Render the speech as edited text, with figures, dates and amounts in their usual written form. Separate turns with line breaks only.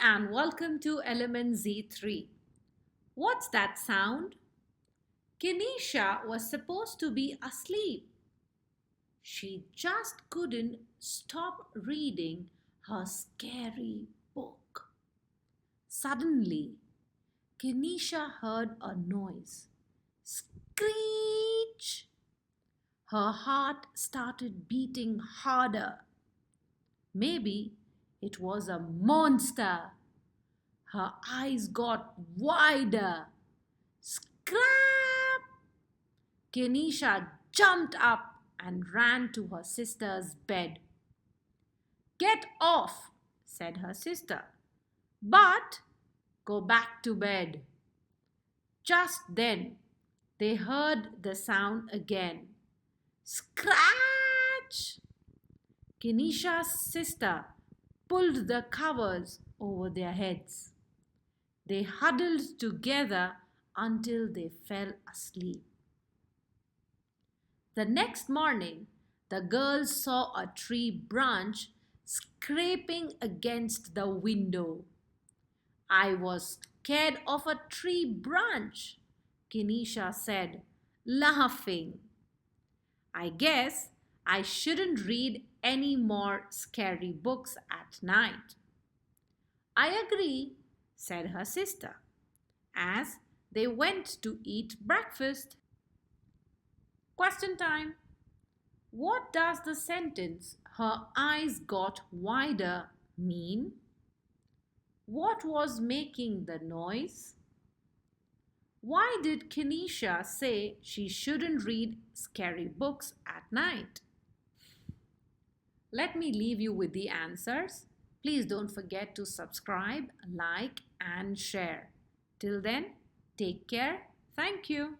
and welcome to Element Z3. What's that sound? Keneisha was supposed to be asleep. She just couldn't stop reading her scary book. Suddenly, Keneisha heard a noise. Screech! Her heart started beating harder. Maybe it was a monster. Her eyes got wider. Scraaape! Keneisha jumped up and ran to her sister's bed. Get off, said her sister. But go back to bed. Just then, they heard the sound again. Scraaatch! Keneisha's sister pulled the covers over their heads. They huddled together until they fell asleep. The next morning, the girls saw a tree branch scraping against the window. I was scared of a tree branch, Keneisha said, laughing. I guess I shouldn't read any more scary books at night. I agree, said her sister, as they went to eat breakfast. Question time. What does the sentence, her eyes got wider, mean? What was making the noise? Why did Keneisha say she shouldn't read scary books at night? Let me leave you with the answers. Please don't forget to subscribe, like, and share. Till then, take care. Thank you.